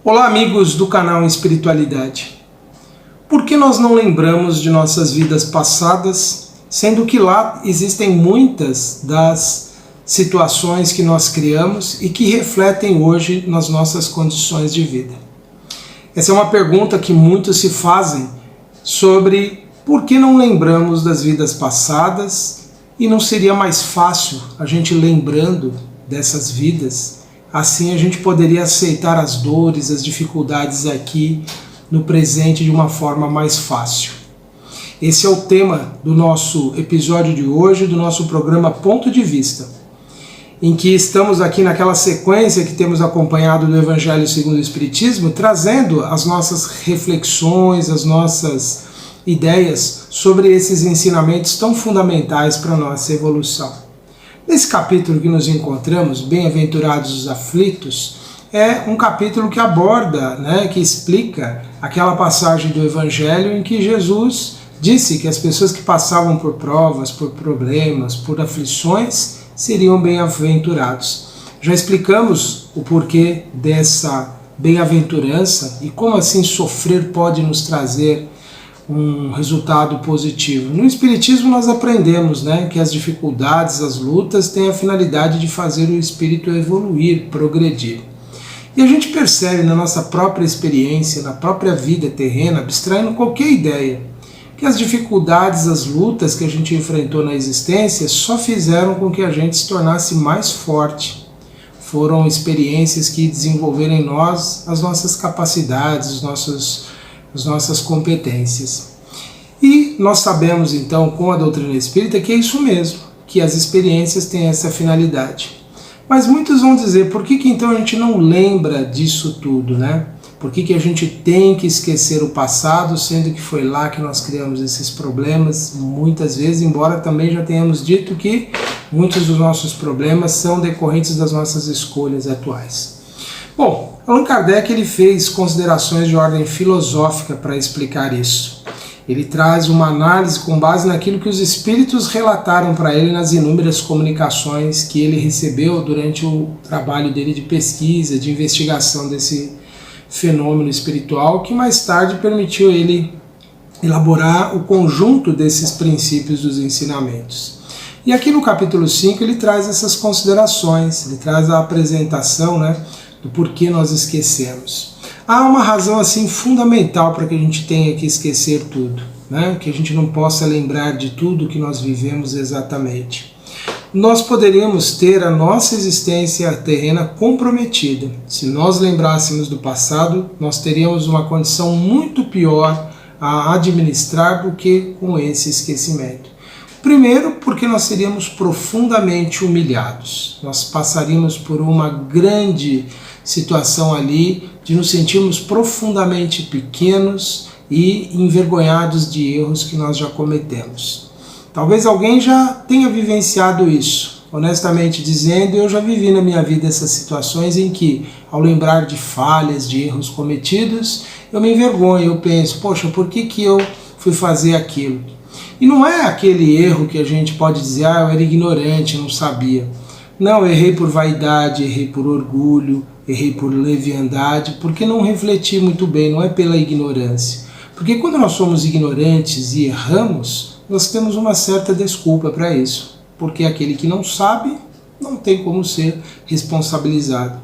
Olá, amigos do canal Espiritualidade. Por que nós não lembramos de nossas vidas passadas, sendo que lá existem muitas das situações que nós criamos e que refletem hoje nas nossas condições de vida? Essa é uma pergunta que muitos se fazem sobre por que não lembramos das vidas passadas e não seria mais fácil a gente lembrando dessas vidas. Assim a gente poderia aceitar as dores, as dificuldades aqui no presente de uma forma mais fácil. Esse é o tema do nosso episódio de hoje, do nosso programa Ponto de Vista, em que estamos aqui naquela sequência que temos acompanhado do Evangelho segundo o Espiritismo, trazendo as nossas reflexões, as nossas ideias sobre esses ensinamentos tão fundamentais para a nossa evolução. Nesse capítulo que nos encontramos, Bem-aventurados os aflitos, é um capítulo que aborda, que explica aquela passagem do Evangelho em que Jesus disse que as pessoas que passavam por provas, por problemas, por aflições, seriam bem-aventurados. Já explicamos o porquê dessa bem-aventurança e como assim sofrer pode nos trazer um resultado positivo. No Espiritismo nós aprendemos que as dificuldades, as lutas têm a finalidade de fazer o espírito evoluir, progredir. E a gente percebe na nossa própria experiência, na própria vida terrena, abstraindo qualquer ideia, que as dificuldades, as lutas que a gente enfrentou na existência só fizeram com que a gente se tornasse mais forte. Foram experiências que desenvolveram em nós as nossas capacidades, as nossas competências. E nós sabemos então com a doutrina espírita que é isso mesmo, que as experiências têm essa finalidade. Mas muitos vão dizer, por que então a gente não lembra disso tudo, Por que a gente tem que esquecer o passado, sendo que foi lá que nós criamos esses problemas, muitas vezes, embora também já tenhamos dito que muitos dos nossos problemas são decorrentes das nossas escolhas atuais. Bom, Allan Kardec ele fez considerações de ordem filosófica para explicar isso. Ele traz uma análise com base naquilo que os espíritos relataram para ele nas inúmeras comunicações que ele recebeu durante o trabalho dele de pesquisa, de investigação desse fenômeno espiritual, que mais tarde permitiu ele elaborar o conjunto desses princípios dos ensinamentos. E aqui no capítulo 5 ele traz essas considerações, ele traz a apresentação do porquê nós esquecemos. Há uma razão assim fundamental para que a gente tenha que esquecer tudo, que a gente não possa lembrar de tudo que nós vivemos exatamente. Nós poderíamos ter a nossa existência terrena comprometida. Se nós lembrássemos do passado, nós teríamos uma condição muito pior a administrar do que com esse esquecimento. Primeiro, porque nós seríamos profundamente humilhados. Nós passaríamos por uma grande situação ali de nos sentirmos profundamente pequenos e envergonhados de erros que nós já cometemos. Talvez alguém já tenha vivenciado isso. Honestamente dizendo, eu já vivi na minha vida essas situações em que, ao lembrar de falhas, de erros cometidos, eu me envergonho, eu penso, poxa, por que eu fui fazer aquilo? E não é aquele erro que a gente pode dizer, eu era ignorante, eu não sabia. Não, eu errei por vaidade, errei por orgulho, errei por leviandade, porque não refleti muito bem, não é pela ignorância. Porque quando nós somos ignorantes e erramos, nós temos uma certa desculpa para isso. Porque aquele que não sabe, não tem como ser responsabilizado.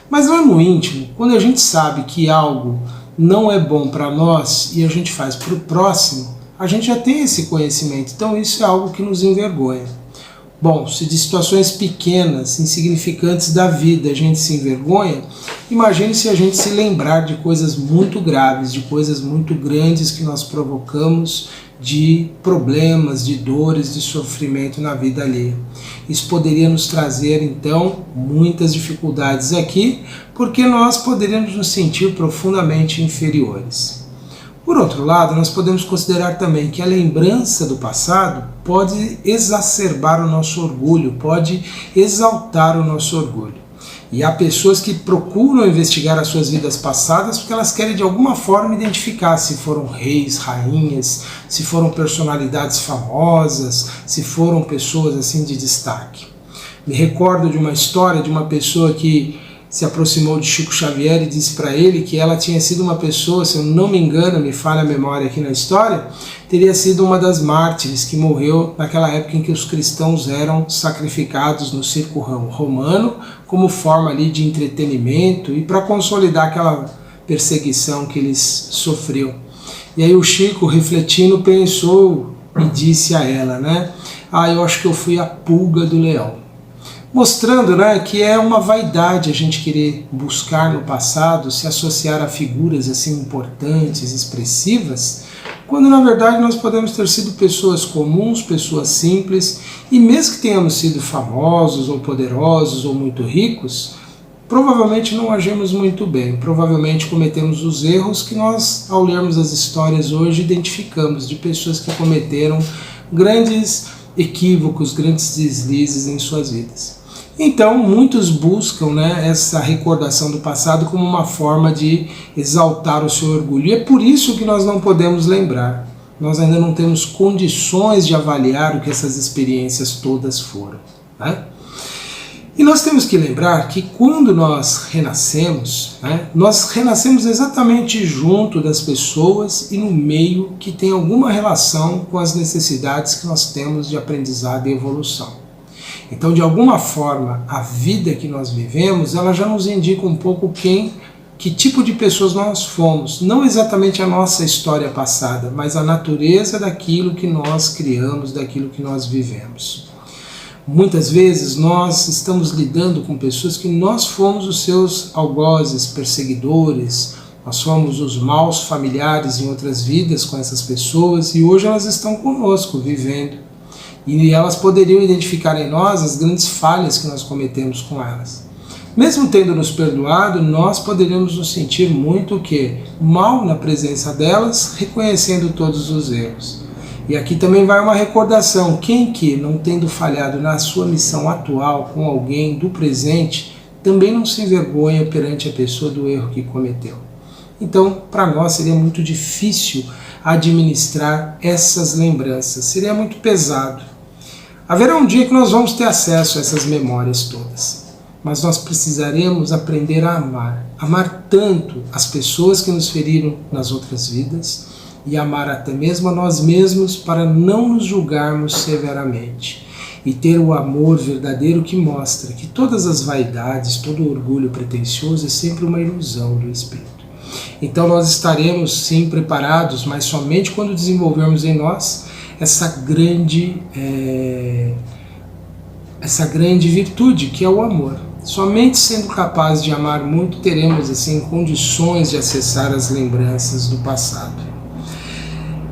Mas lá no íntimo, quando a gente sabe que algo não é bom para nós e a gente faz para o próximo, a gente já tem esse conhecimento. Então isso é algo que nos envergonha. Bom, se de situações pequenas, insignificantes da vida a gente se envergonha, imagine se a gente se lembrar de coisas muito graves, de coisas muito grandes que nós provocamos, de problemas, de dores, de sofrimento na vida alheia. Isso poderia nos trazer, então, muitas dificuldades aqui, porque nós poderíamos nos sentir profundamente inferiores. Por outro lado, nós podemos considerar também que a lembrança do passado pode exacerbar o nosso orgulho, pode exaltar o nosso orgulho. E há pessoas que procuram investigar as suas vidas passadas porque elas querem de alguma forma identificar se foram reis, rainhas, se foram personalidades famosas, se foram pessoas assim de destaque. Me recordo de uma história de uma pessoa que se aproximou de Chico Xavier e disse para ele que ela tinha sido uma pessoa, se eu não me engano, me falha a memória aqui na história, teria sido uma das mártires que morreu naquela época em que os cristãos eram sacrificados no circo romano como forma ali de entretenimento e para consolidar aquela perseguição que eles sofriam. E aí o Chico, refletindo, pensou e disse a ela, né? Eu acho que eu fui a pulga do leão. Mostrando, né, que é uma vaidade a gente querer buscar no passado, se associar a figuras assim importantes, expressivas, quando na verdade nós podemos ter sido pessoas comuns, pessoas simples, e mesmo que tenhamos sido famosos ou poderosos ou muito ricos, provavelmente não agimos muito bem, provavelmente cometemos os erros que nós, ao lermos as histórias hoje, identificamos de pessoas que cometeram grandes equívocos, grandes deslizes em suas vidas. Então, muitos buscam, né, essa recordação do passado como uma forma de exaltar o seu orgulho. E é por isso que nós não podemos lembrar. Nós ainda não temos condições de avaliar o que essas experiências todas foram, né? E nós temos que lembrar que quando nós renascemos, né, nós renascemos exatamente junto das pessoas e no meio que tem alguma relação com as necessidades que nós temos de aprendizado e evolução. Então, de alguma forma, a vida que nós vivemos, ela já nos indica um pouco que tipo de pessoas nós fomos. Não exatamente a nossa história passada, mas a natureza daquilo que nós criamos, daquilo que nós vivemos. Muitas vezes nós estamos lidando com pessoas que nós fomos os seus algozes, perseguidores, nós fomos os maus familiares em outras vidas com essas pessoas e hoje elas estão conosco, vivendo. E elas poderiam identificar em nós as grandes falhas que nós cometemos com elas. Mesmo tendo nos perdoado, nós poderíamos nos sentir muito mal na presença delas, reconhecendo todos os erros. E aqui também vai uma recordação, quem que, não tendo falhado na sua missão atual com alguém do presente, também não se envergonha perante a pessoa do erro que cometeu. Então, para nós seria muito difícil administrar essas lembranças, seria muito pesado. Haverá um dia que nós vamos ter acesso a essas memórias todas, mas nós precisaremos aprender a amar tanto as pessoas que nos feriram nas outras vidas e amar até mesmo a nós mesmos para não nos julgarmos severamente e ter o amor verdadeiro que mostra que todas as vaidades, todo o orgulho pretensioso é sempre uma ilusão do espírito. Então nós estaremos sim preparados, mas somente quando desenvolvermos em nós essa grande virtude que é o amor. Somente sendo capazes de amar muito teremos assim condições de acessar as lembranças do passado.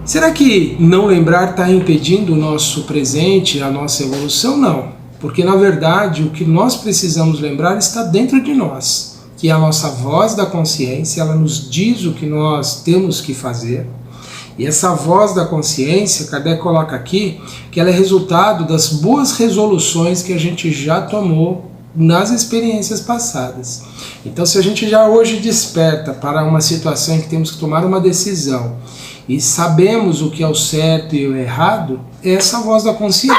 Será que não lembrar está impedindo o nosso presente, a nossa evolução? Não, porque na verdade o que nós precisamos lembrar está dentro de nós, que é a nossa voz da consciência, ela nos diz o que nós temos que fazer. E essa voz da consciência, Kardec coloca aqui, que ela é resultado das boas resoluções que a gente já tomou nas experiências passadas. Então, se a gente já hoje desperta para uma situação em que temos que tomar uma decisão e sabemos o que é o certo e o errado, é essa voz da consciência,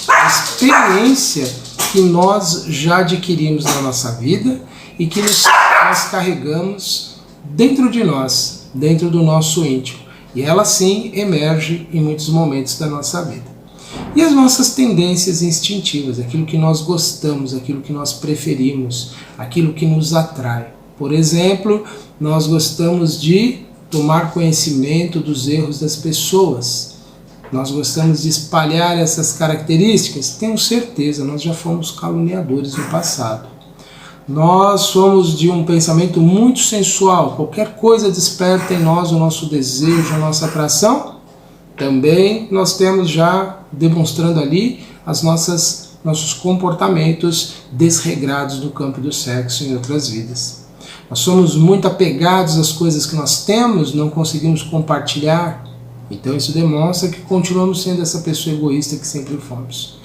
a experiência que nós já adquirimos na nossa vida e que nós carregamos dentro de nós, dentro do nosso íntimo. E ela sim emerge em muitos momentos da nossa vida. E as nossas tendências instintivas, aquilo que nós gostamos, aquilo que nós preferimos, aquilo que nos atrai. Por exemplo, nós gostamos de tomar conhecimento dos erros das pessoas. Nós gostamos de espalhar essas características. Tenho certeza, nós já fomos caluniadores no passado. Nós somos de um pensamento muito sensual, qualquer coisa desperta em nós o nosso desejo, a nossa atração. Também nós temos já demonstrando ali nossos comportamentos desregrados no campo do sexo em outras vidas. Nós somos muito apegados às coisas que nós temos, não conseguimos compartilhar. Então isso demonstra que continuamos sendo essa pessoa egoísta que sempre fomos.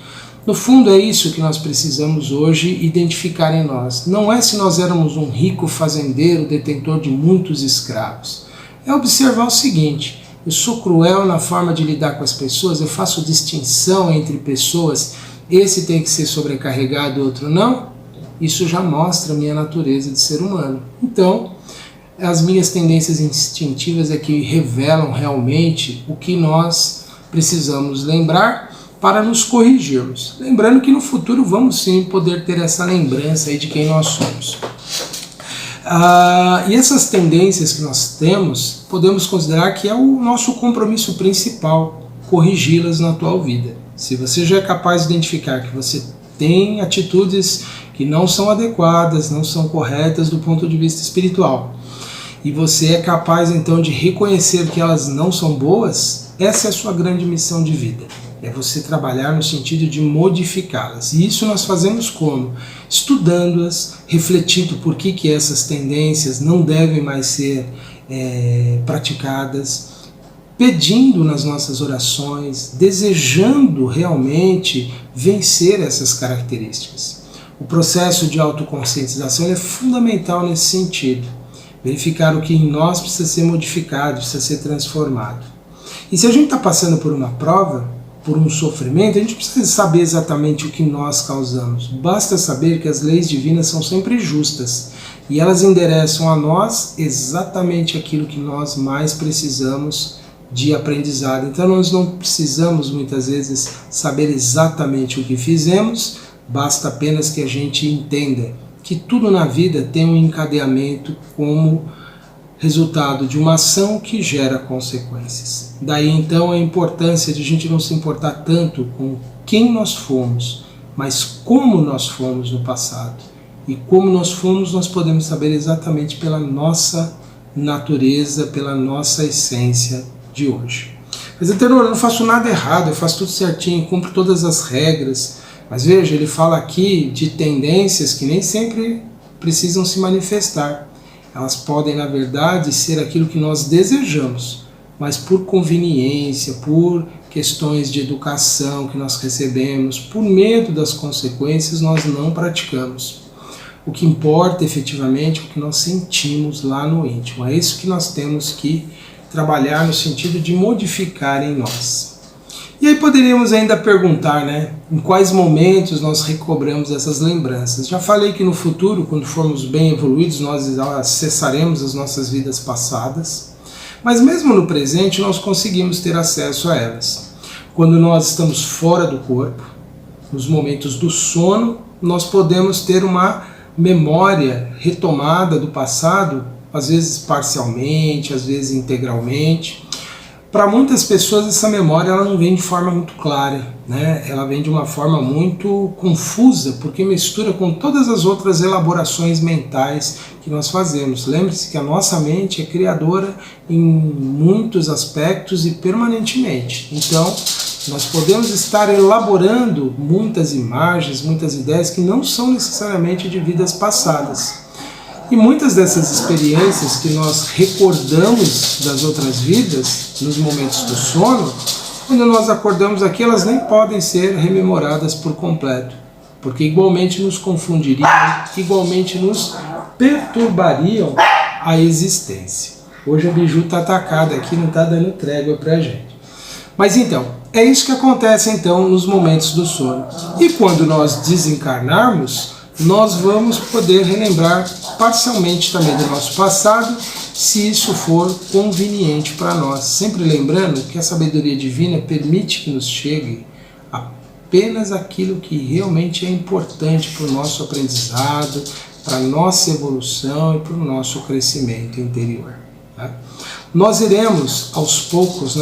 No fundo é isso que nós precisamos hoje identificar em nós. Não é se nós éramos um rico fazendeiro, detentor de muitos escravos. É observar o seguinte, eu sou cruel na forma de lidar com as pessoas, eu faço distinção entre pessoas, esse tem que ser sobrecarregado, outro não? isso já mostra a minha natureza de ser humano. Então, as minhas tendências instintivas é que revelam realmente o que nós precisamos lembrar para nos corrigirmos. Lembrando que no futuro vamos sim poder ter essa lembrança aí de quem nós somos. E essas tendências que nós temos, podemos considerar que é o nosso compromisso principal, corrigi-las na atual vida. Se você já é capaz de identificar que você tem atitudes que não são adequadas, não são corretas do ponto de vista espiritual, e você é capaz então de reconhecer que elas não são boas, essa é a sua grande missão de vida. É você trabalhar no sentido de modificá-las. E isso nós fazemos como? Estudando-as, refletindo por que essas tendências não devem mais ser praticadas, pedindo nas nossas orações, desejando realmente vencer essas características. O processo de autoconscientização é fundamental nesse sentido. Verificar o que em nós precisa ser modificado, precisa ser transformado. E se a gente está passando por uma prova, por um sofrimento, a gente precisa saber exatamente o que nós causamos. Basta saber que as leis divinas são sempre justas e elas endereçam a nós exatamente aquilo que nós mais precisamos de aprendizado. Então nós não precisamos muitas vezes saber exatamente o que fizemos, basta apenas que a gente entenda que tudo na vida tem um encadeamento como resultado de uma ação que gera consequências. Daí então a importância de a gente não se importar tanto com quem nós fomos, mas como nós fomos no passado. E como nós fomos, nós podemos saber exatamente pela nossa natureza, pela nossa essência de hoje. Mas Eterno, eu não faço nada errado, eu faço tudo certinho, cumpro todas as regras. Mas veja, ele fala aqui de tendências que nem sempre precisam se manifestar. Elas podem, na verdade, ser aquilo que nós desejamos, mas por conveniência, por questões de educação que nós recebemos, por medo das consequências, nós não praticamos. O que importa efetivamente é o que nós sentimos lá no íntimo. É isso que nós temos que trabalhar no sentido de modificar em nós. E aí poderíamos ainda perguntar, né, em quais momentos nós recobramos essas lembranças. Já falei que no futuro, quando formos bem evoluídos, nós acessaremos as nossas vidas passadas, mas mesmo no presente nós conseguimos ter acesso a elas. Quando nós estamos fora do corpo, nos momentos do sono, nós podemos ter uma memória retomada do passado, às vezes parcialmente, às vezes integralmente. Para muitas pessoas essa memória ela não vem de forma muito clara, né? Ela vem de uma forma muito confusa, porque mistura com todas as outras elaborações mentais que nós fazemos. Lembre-se que a nossa mente é criadora em muitos aspectos e permanentemente. Então, nós podemos estar elaborando muitas imagens, muitas ideias que não são necessariamente de vidas passadas. E muitas dessas experiências que nós recordamos das outras vidas, nos momentos do sono, quando nós acordamos aqui, elas nem podem ser rememoradas por completo, porque igualmente nos confundiriam, igualmente nos perturbariam a existência. Hoje a Biju está atacada aqui, não está dando trégua para a gente. Mas então, é isso que acontece então nos momentos do sono. E quando nós desencarnarmos, nós vamos poder relembrar parcialmente também do nosso passado, se isso for conveniente para nós. Sempre lembrando que a sabedoria divina permite que nos chegue apenas aquilo que realmente é importante para o nosso aprendizado, para a nossa evolução e para o nosso crescimento interior. Tá? Nós iremos, aos poucos,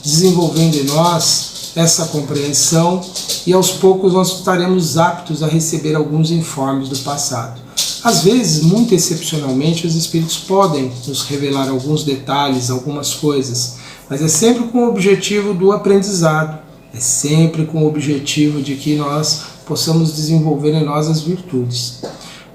desenvolvendo em nós essa compreensão e aos poucos nós estaremos aptos a receber alguns informes do passado. Às vezes, muito excepcionalmente, os espíritos podem nos revelar alguns detalhes, algumas coisas, mas é sempre com o objetivo do aprendizado, é sempre com o objetivo de que nós possamos desenvolver em nós as virtudes.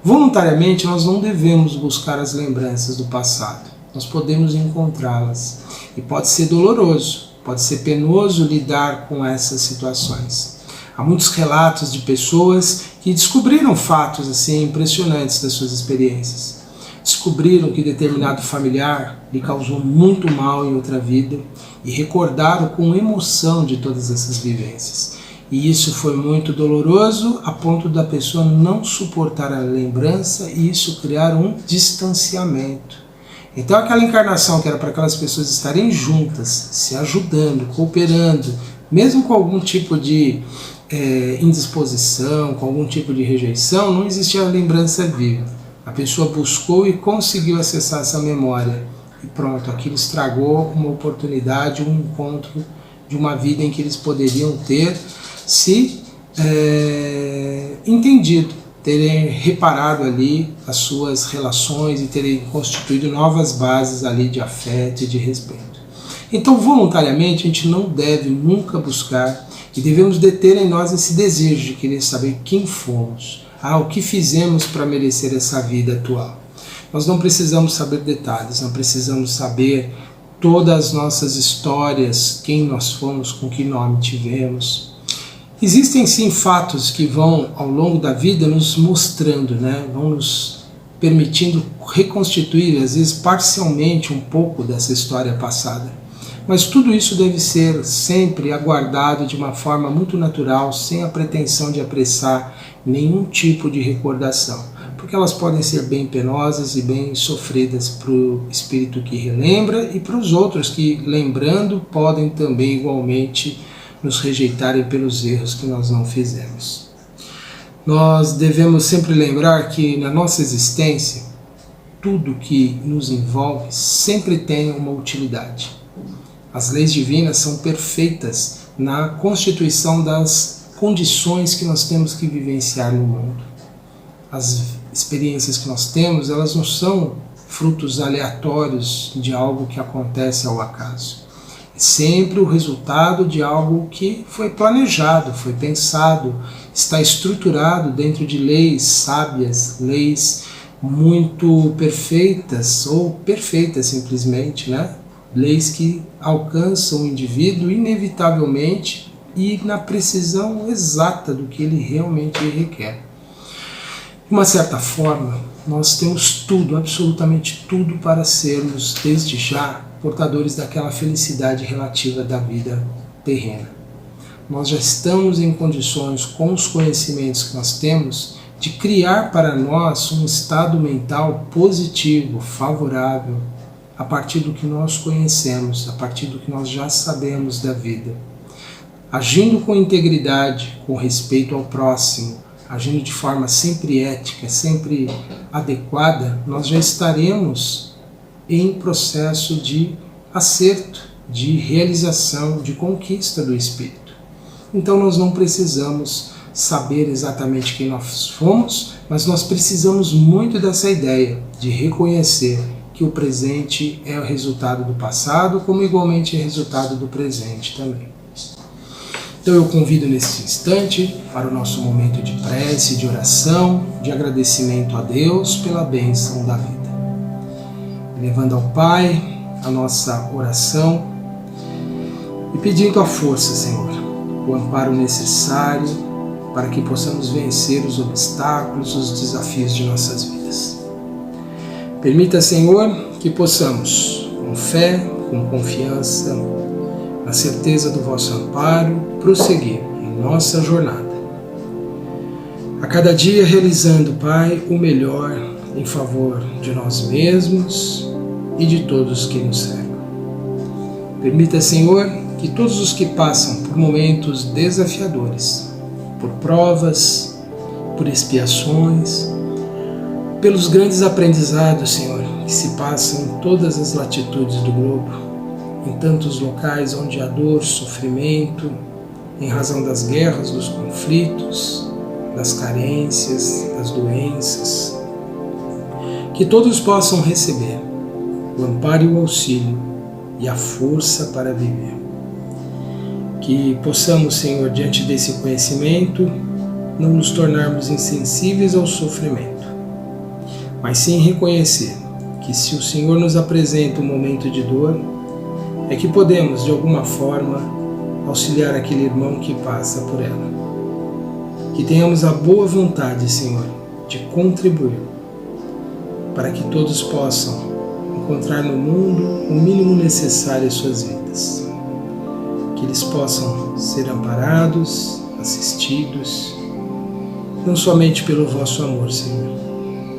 Voluntariamente, nós não devemos buscar as lembranças do passado, nós podemos encontrá-las e pode ser doloroso. Pode ser penoso lidar com essas situações. Há muitos relatos de pessoas que descobriram fatos assim impressionantes das suas experiências. Descobriram que determinado familiar lhe causou muito mal em outra vida e recordaram com emoção de todas essas vivências. E isso foi muito doloroso, a ponto da pessoa não suportar a lembrança e isso criar um distanciamento. Então aquela encarnação que era para aquelas pessoas estarem juntas, se ajudando, cooperando, mesmo com algum tipo de indisposição, com algum tipo de rejeição, não existia a lembrança viva. A pessoa buscou e conseguiu acessar essa memória. E pronto, aquilo estragou uma oportunidade, um encontro de uma vida em que eles poderiam ter se entendido, terem reparado ali as suas relações e terem constituído novas bases ali de afeto e de respeito. Então, voluntariamente, a gente não deve nunca buscar e devemos deter em nós esse desejo de querer saber quem fomos, o que fizemos para merecer essa vida atual. Nós não precisamos saber detalhes, não precisamos saber todas as nossas histórias, quem nós fomos, com que nome tivemos. Existem sim fatos que vão ao longo da vida nos mostrando, vão nos permitindo reconstituir, às vezes parcialmente, um pouco dessa história passada. Mas tudo isso deve ser sempre aguardado de uma forma muito natural, sem a pretensão de apressar nenhum tipo de recordação, porque elas podem ser bem penosas e bem sofridas para o espírito que relembra e para os outros que, lembrando, podem também igualmente nos rejeitarem pelos erros que nós não fizemos. Nós devemos sempre lembrar que na nossa existência, tudo que nos envolve sempre tem uma utilidade. As leis divinas são perfeitas na constituição das condições que nós temos que vivenciar no mundo. As experiências que nós temos, elas não são frutos aleatórios de algo que acontece ao acaso. É sempre o resultado de algo que foi planejado, foi pensado, está estruturado dentro de leis sábias, leis muito perfeitas ou perfeitas simplesmente, leis que alcançam o indivíduo inevitavelmente e na precisão exata do que ele realmente requer. De uma certa forma, nós temos tudo, absolutamente tudo, para sermos, desde já, portadores daquela felicidade relativa da vida terrena. Nós já estamos em condições, com os conhecimentos que nós temos, de criar para nós um estado mental positivo, favorável, a partir do que nós conhecemos, a partir do que nós já sabemos da vida. Agindo com integridade, com respeito ao próximo, agindo de forma sempre ética, sempre adequada, nós já estaremos em processo de acerto, de realização, de conquista do espírito. Então nós não precisamos saber exatamente quem nós fomos, mas nós precisamos muito dessa ideia de reconhecer que o presente é o resultado do passado, como igualmente é resultado do presente também. Então eu convido nesse instante para o nosso momento de prece, de oração, de agradecimento a Deus pela bênção da vida. Levando ao Pai a nossa oração e pedindo a força, Senhor, o amparo necessário para que possamos vencer os obstáculos, os desafios de nossas vidas. Permita, Senhor, que possamos, com fé, com confiança, na certeza do vosso amparo, prosseguir em nossa jornada. A cada dia realizando, Pai, o melhor em favor de nós mesmos e de todos que nos cercam. Permita, Senhor, que todos os que passam por momentos desafiadores, por provas, por expiações, pelos grandes aprendizados, Senhor, que se passam em todas as latitudes do globo, em tantos locais onde há dor, sofrimento, em razão das guerras, dos conflitos, das carências, das doenças, que todos possam receber o amparo e o auxílio e a força para viver. Que possamos, Senhor, diante desse conhecimento, não nos tornarmos insensíveis ao sofrimento, mas sim reconhecer que se o Senhor nos apresenta um momento de dor, é que podemos, de alguma forma, auxiliar aquele irmão que passa por ela. Que tenhamos a boa vontade, Senhor, de contribuir para que todos possam encontrar no mundo o mínimo necessário às suas vidas. Que eles possam ser amparados, assistidos, não somente pelo vosso amor, Senhor,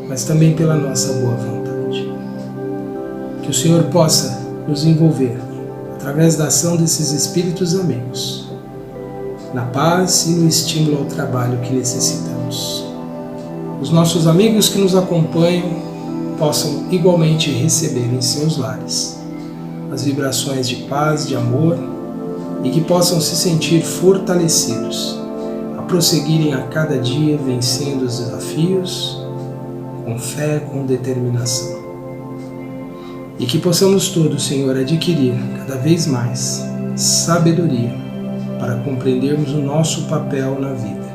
mas também pela nossa boa vontade. Que o Senhor possa nos envolver, através da ação desses espíritos amigos, na paz e no estímulo ao trabalho que necessitamos. Os nossos amigos que nos acompanham possam igualmente receber em seus lares as vibrações de paz, de amor, e que possam se sentir fortalecidos a prosseguirem a cada dia vencendo os desafios com fé, com determinação. E que possamos todos, Senhor, adquirir cada vez mais sabedoria para compreendermos o nosso papel na vida,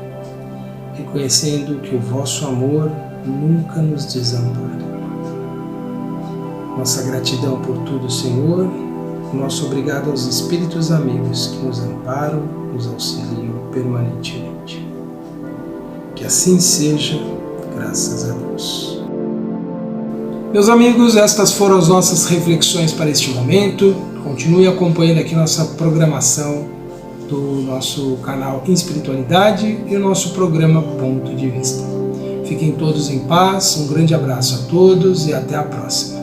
reconhecendo que o vosso amor nunca nos desampara. Nossa gratidão por tudo, Senhor, nosso obrigado aos espíritos amigos que nos amparam, nos auxiliam permanentemente. Que assim seja, graças a Deus. Meus amigos, estas foram as nossas reflexões para este momento. Continue acompanhando aqui nossa programação do nosso canal Espiritualidade e o nosso programa Ponto de Vista. Fiquem todos em paz, um grande abraço a todos e até a próxima.